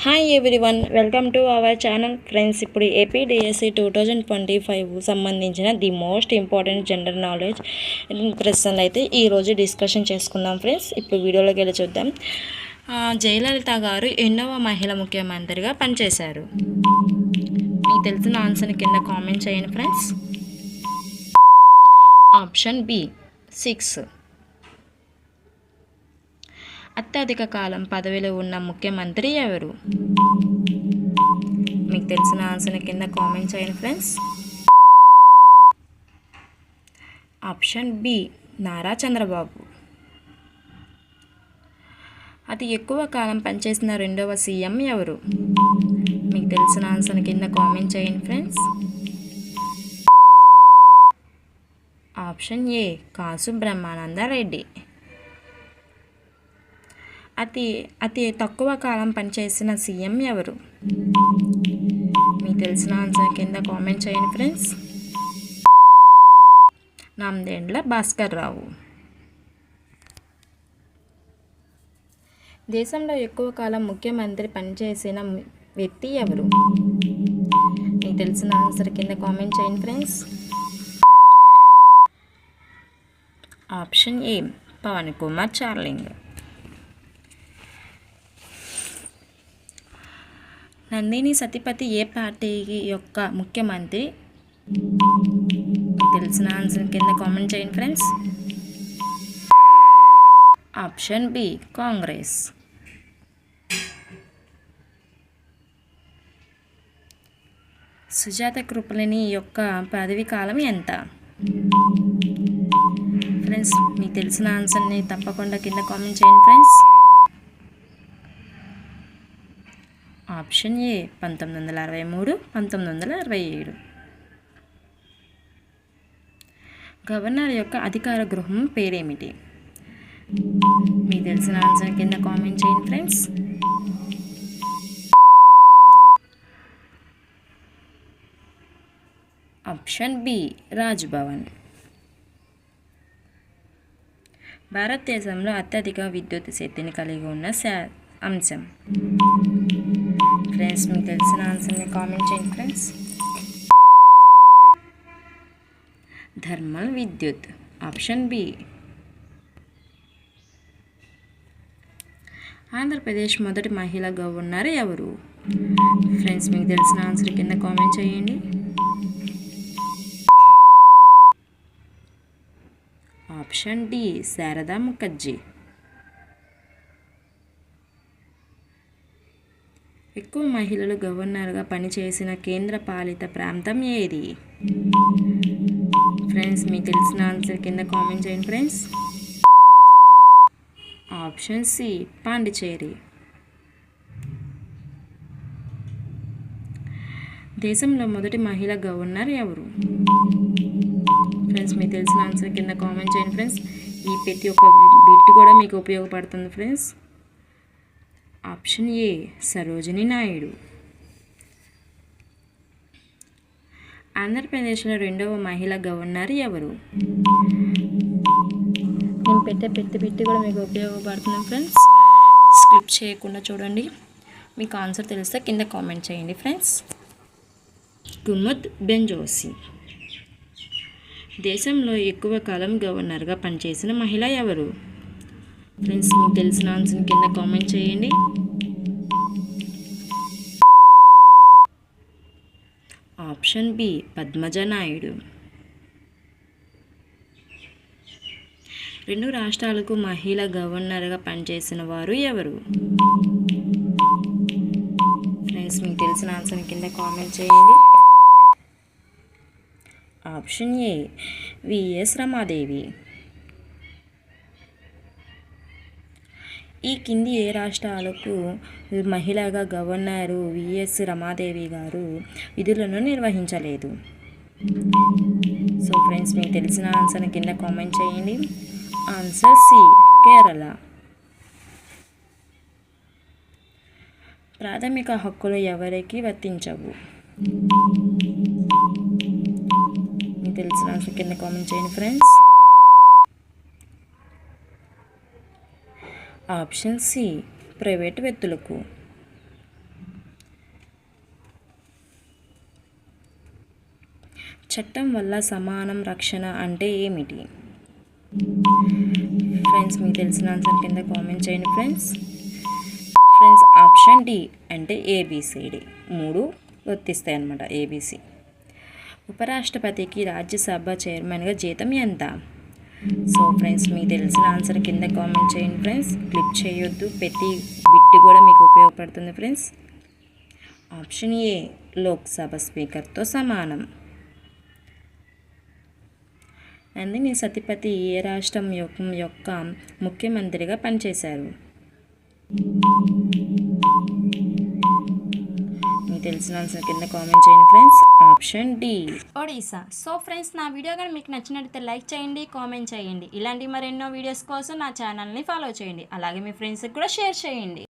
Hi everyone, welcome to our channel friends. ఇప్పుడు APDSC 2025 సంబంధించిన the most important general knowledge ప్రశ్నలు అయితే ఈరోజు డిస్కషన్ చేసుకుందాం ఫ్రెండ్స్. ఇప్పుడు వీడియోలోకి వెళ్ళి చూద్దాం. జయలలిత గారు ఎన్నవ మహిళ ముఖ్యమంత్రిగా పనిచేశారు? మీకు తెలిసిన ఆన్సర్ని కింద కామెంట్ చేయండి ఫ్రెండ్స్. Option B 6. అత్యధిక కాలం పదవిలో ఉన్న ముఖ్యమంత్రి ఎవరు? మీకు తెలిసిన ఆన్సర్ని కింద కామెంట్ చేయండి friends. Option B Nara Chandrababu. అతి ఎక్కువ కాలం పనిచేసిన రెండవ సీఎం ఎవరు? మీకు తెలిసిన ఆన్సర్ని కింద కామెంట్ చేయండి ఫ్రెండ్స్. ఆప్షన్ ఏ కాసు బ్రహ్మానందరెడ్డి. అతి తక్కువ కాలం పనిచేసిన సీఎం ఎవరు? మీకు తెలిసిన ఆన్సర్ కింద కామెంట్ చేయండి ఫ్రెండ్స్. నాందేండ్ల భాస్కర్ రావు. దేశంలో ఎక్కువ కాలం ముఖ్యమంత్రి పనిచేసిన వ్యక్తి ఎవరు? మీకు తెలిసిన ఆన్సర్ కింద కామెంట్ చేయండి friends. Option A Pawan Kumar Chamling. Nandini Satpathy ఏ పార్టీ యొక్క ముఖ్యమంత్రి? తెలిసిన ఆన్సర్ కింద కామెంట్ చేయండి friends. Option B Congress. Sujata Kripalani యొక్క పదవీ కాలం ఎంత? ఫ్రెండ్స్, మీకు తెలిసిన ఆన్సర్ని తప్పకుండా కింద కామెంట్ చేయండి ఫ్రెండ్స్. ఆప్షన్ ఏ 1963, 1967. గవర్నర్ యొక్క అధికార గృహం పేరేమిటి? మీకు తెలిసిన ఆన్సర్ కింద కామెంట్ చేయండి ఫ్రెండ్స్. Option B Raj Bhavan. భారతదేశంలో అత్యధిక విద్యుత్ శక్తిని కలిగి ఉన్న అంశం. ఫ్రెండ్స్, మీకు తెలిసిన ఆన్సర్ని కామెంట్ చేయండి ఫ్రెండ్స్. థర్మల్ విద్యుత్. Option B. ఆంధ్రప్రదేశ్ మొదటి మహిళా గవర్నర్ ఎవరు? ఫ్రెండ్స్, మీకు తెలిసిన ఆన్సర్ కింద కామెంట్ చేయండి. Option D Sarada Mukherjee. ఎక్కువ మహిళలు గవర్నర్గా పనిచేసిన కేంద్ర పాలిత ప్రాంతం ఏది? ఫ్రెండ్స్, మీకు తెలిసిన ఆన్సర్ కింద కామెంట్ చేయండి ఫ్రెండ్స్. Option C Pondicherry. దేశంలో మొదటి మహిళా గవర్నర్ ఎవరు? ఫ్రెండ్స్, మీకు తెలిసిన ఆన్సర్ కింద కామెంట్ చేయండి ఫ్రెండ్స్. ఈ ప్రతి ఒక్క బిట్ కూడా మీకు ఉపయోగపడుతుంది ఫ్రెండ్స్. ఆప్షన్ ఏ సరోజిని నాయుడు. ఆంధ్రప్రదేశ్లో రెండవ మహిళా గవర్నర్ ఎవరు? నేను పెట్టి కూడా మీకు ఉపయోగపడుతుంది ఫ్రెండ్స్. స్కిప్ చేయకుండా చూడండి. మీకు ఆన్సర్ తెలిస్తే కింద కామెంట్ చేయండి ఫ్రెండ్స్. కుముద్ బెంజోసి. దేశంలో ఎక్కువ కాలం గవర్నర్గా పనిచేసిన మహిళ ఎవరు? ఫ్రెండ్స్, మీకు తెలిసిన ఆన్సర్ కింద కామెంట్ చేయండి. Option B Padmaja Naidu. రెండు రాష్ట్రాలకు మహిళా గవర్నర్గా పనిచేసిన వారు ఎవరు? ఫ్రెండ్స్, మీకు తెలిసిన ఆన్సర్ కింద కామెంట్ చేయండి. Option A VS Ramadevi. ఈ కింది ఏ రాష్ట్రాలకు మహిళగా గవర్నరు విఎస్ రమాదేవి గారు విధులను నిర్వహించలేదు? సో ఫ్రెండ్స్, మీకు తెలిసిన ఆన్సర్ని కింద కామెంట్ చేయండి. Answer C Kerala. ప్రాథమిక హక్కులు ఎవరికి వర్తించవు? మీకు తెలిసిన ఆన్సర్ కింద కామెంట్ చేయండి ఫ్రెండ్స్. ఆప్షన్ సి ప్రైవేటు వ్యక్తులకు. చట్టం వల్ల సమానం రక్షణ అంటే ఏమిటి? ఫ్రెండ్స్ మీకు తెలిసిన ఆన్సర్ కింద కామెంట్ చేయండి ఫ్రెండ్స్. ఆప్షన్ డి అంటే ఏబిసిడి, 3 వర్తిస్తాయి అన్నమాట. ఏబిసి. ఉపరాష్ట్రపతికి రాజ్యసభ చైర్మన్గా జీతం ఎంత? సో ఫ్రెండ్స్ మీకు తెలిసిన ఆన్సర్ కింద కామెంట్ చేయండి ఫ్రెండ్స్. క్లిక్ చేయొద్దు, ప్రతి బిట్ కూడా మీకు ఉపయోగపడుతుంది ఫ్రెండ్స్. ఆప్షన్ ఏ లోక్సభ స్పీకర్తో సమానం. నందిని సతిపతి ఏ రాష్ట్రం యొక్క ముఖ్యమంత్రిగా పనిచేశారు? మీకు తెలిసిన ఆన్సర్ కింద కామెంట్ చేయండి friends. Option D Odisha. So friends నా వీడియో కానీ మీకు నచ్చినట్లయితే లైక్ చేయండి, కామెంట్ చేయండి. ఇలాంటి మరెన్నో వీడియోస్ కోసం నా ఛానల్ని ఫాలో చేయండి. అలాగే మీ ఫ్రెండ్స్కి కూడా షేర్ చేయండి.